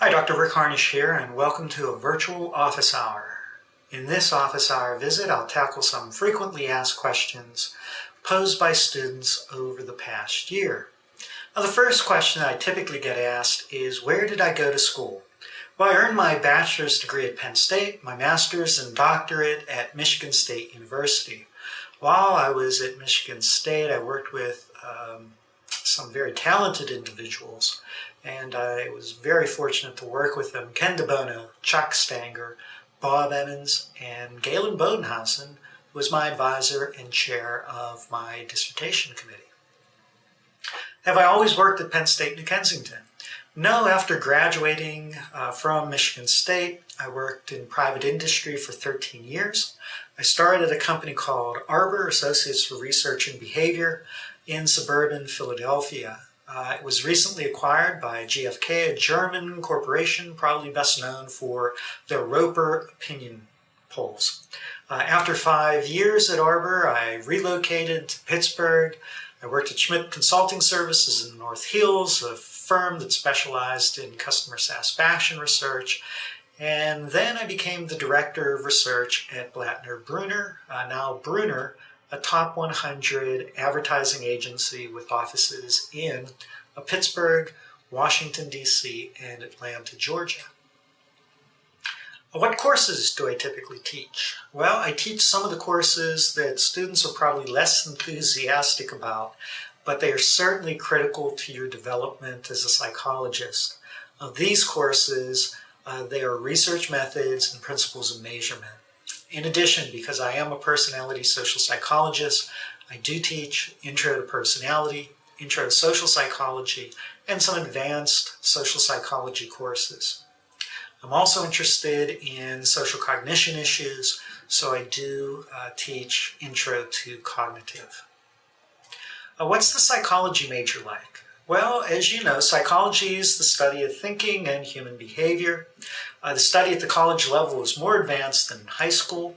Hi, Dr. Rick Harnish here, and welcome to a virtual office hour. In this office hour visit, I'll tackle some frequently asked questions posed by students over the past year. Now, the first question I typically get asked is, where did I go to school? Well, I earned my bachelor's degree at Penn State, my master's and doctorate at Michigan State University. While I was at Michigan State, I worked with some very talented individuals, and I was very fortunate to work with them. Ken DeBono, Chuck Stanger, Bob Emmons, and Galen Bodenhausen was my advisor and chair of my dissertation committee. Have I always worked at Penn State, New Kensington? No, after graduating from Michigan State, I worked in private industry for 13 years. I started at a company called Arbor, Associates for Research and Behavior, in suburban Philadelphia. It was recently acquired by GfK, a German corporation, probably best known for their Roper opinion polls. After 5 years at Arbor, I relocated to Pittsburgh. I worked at Schmidt Consulting Services in North Hills, a firm that specialized in customer satisfaction research. And then I became the director of research at Blattner Brunner, now Brunner, a top 100 advertising agency with offices in Pittsburgh, Washington, D.C., and Atlanta, Georgia. What courses do I typically teach? Well, I teach some of the courses that students are probably less enthusiastic about, but they are certainly critical to your development as a psychologist. Of these courses, they are research methods and principles of measurement. In addition, because I am a personality social psychologist, I do teach Intro to Personality, Intro to Social Psychology, and some advanced social psychology courses. I'm also interested in social cognition issues, so I do teach Intro to Cognitive. What's the psychology major like? Well, as you know, psychology is the study of thinking and human behavior. The study at the college level is more advanced than in high school.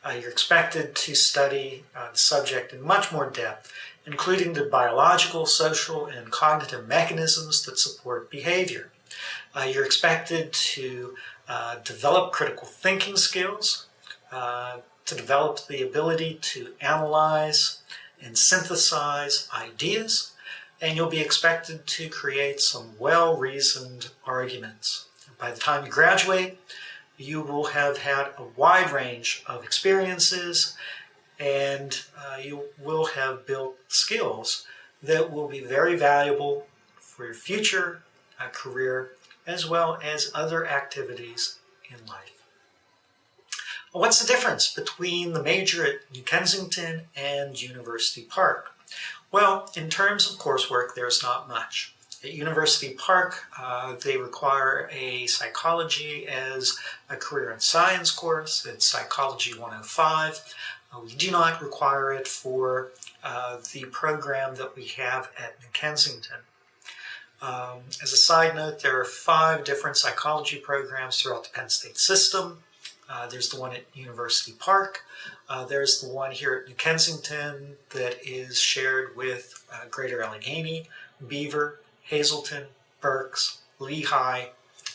You're expected to study the subject in much more depth, including the biological, social, and cognitive mechanisms that support behavior. You're expected to develop critical thinking skills, to develop the ability to analyze and synthesize ideas, and you'll be expected to create some well-reasoned arguments. By the time you graduate, you will have had a wide range of experiences, and you will have built skills that will be very valuable for your future career, as well as other activities in life. What's the difference between the major at New Kensington and University Park? Well, in terms of coursework, there's not much. At University Park, they require a psychology as a career and science course. It's Psychology 105. We do not require it for the program that we have at New Kensington. As a side note, there are 5 different psychology programs throughout the Penn State system. There's the one at University Park. There's the one here at New Kensington that is shared with Greater Allegheny, Beaver, Hazleton, Berks, Lehigh,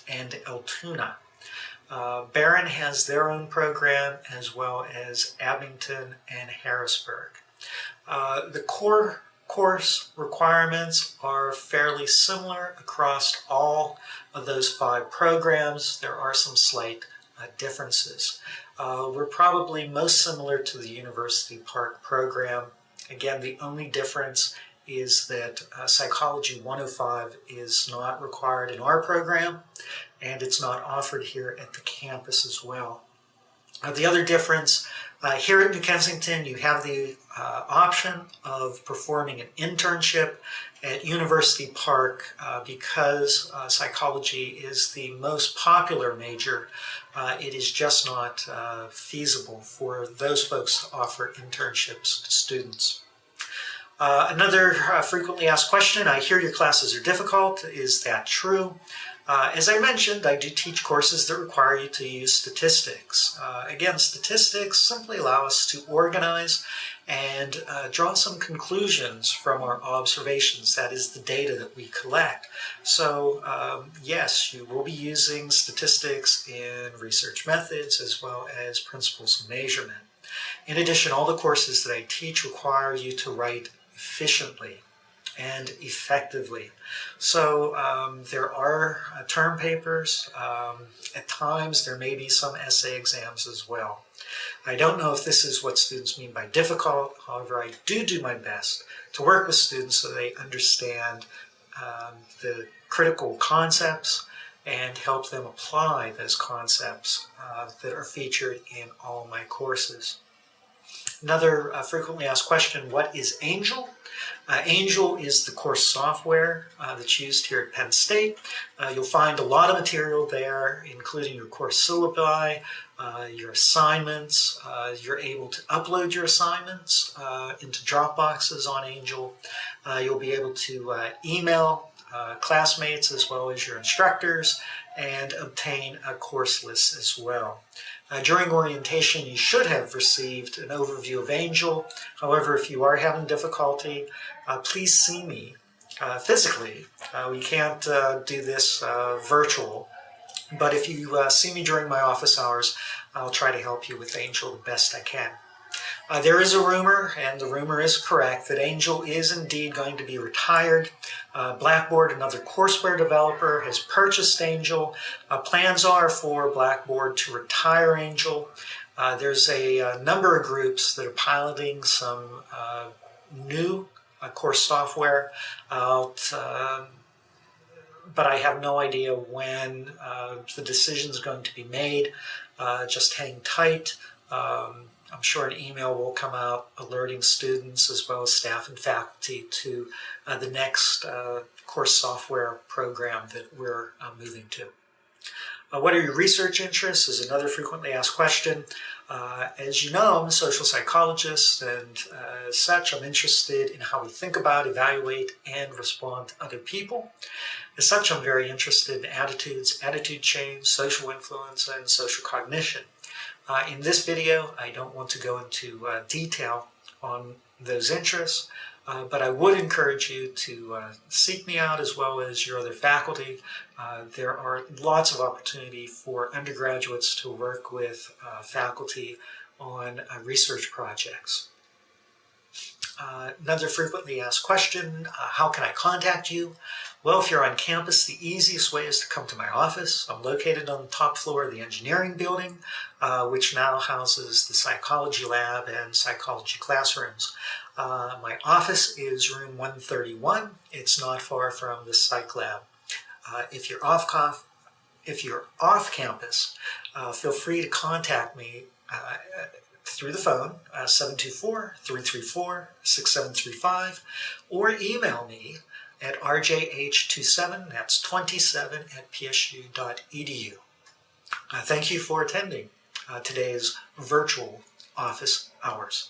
and Altoona. Barron has their own program, as well as Abington and Harrisburg. The core course requirements are fairly similar across all of those 5 programs. There are some slight differences. We're probably most similar to the University Park program. Again, the only difference is that Psychology 105 is not required in our program, and it's not offered here at the campus as well. The other difference, here at New Kensington, you have the option of performing an internship. At University Park, because psychology is the most popular major, it is just not feasible for those folks to offer internships to students. Another frequently asked question, I hear your classes are difficult. Is that true? As I mentioned, I do teach courses that require you to use statistics. Again, statistics simply allow us to organize and draw some conclusions from our observations. That is the data that we collect. So yes, you will be using statistics in research methods as well as principles of measurement. In addition, all the courses that I teach require you to write efficiently and effectively. So there are term papers. At times there may be some essay exams as well. I don't know if this is what students mean by difficult. However, I do my best to work with students so they understand the critical concepts and help them apply those concepts that are featured in all my courses. Another frequently asked question, what is Angel? Angel is the course software that's used here at Penn State. You'll find a lot of material there, including your course syllabi, your assignments. You're able to upload your assignments into Dropboxes on Angel. You'll be able to email classmates as well as your instructors and obtain a course list as well. During orientation, you should have received an overview of Angel. However, if you are having difficulty, please see me physically. We can't do this virtual, but if you see me during my office hours, I'll try to help you with Angel the best I can. There is a rumor, and the rumor is correct, that Angel is indeed going to be retired. Blackboard, another courseware developer, has purchased Angel. Plans are for Blackboard to retire Angel. There's a number of groups that are piloting some new course software out, but I have no idea when the decision is going to be made. Just hang tight. I'm sure an email will come out alerting students as well as staff and faculty to the next course software program that we're moving to. What are your research interests is another frequently asked question. As you know, I'm a social psychologist, and as such, I'm interested in how we think about, evaluate, and respond to other people. As such, I'm very interested in attitudes, attitude change, social influence, and social cognition. In this video, I don't want to go into detail on those interests, but I would encourage you to seek me out as well as your other faculty. There are lots of opportunity for undergraduates to work with faculty on research projects. Another frequently asked question, how can I contact you? Well, if you're on campus, the easiest way is to come to my office. I'm located on the top floor of the engineering building, which now houses the psychology lab and psychology classrooms. My office is room 131. It's not far from the psych lab. If you're off campus, feel free to contact me through the phone, 724-334-6735, or email me at rjh27, that's 27, at psu.edu. Thank you for attending today's virtual office hours.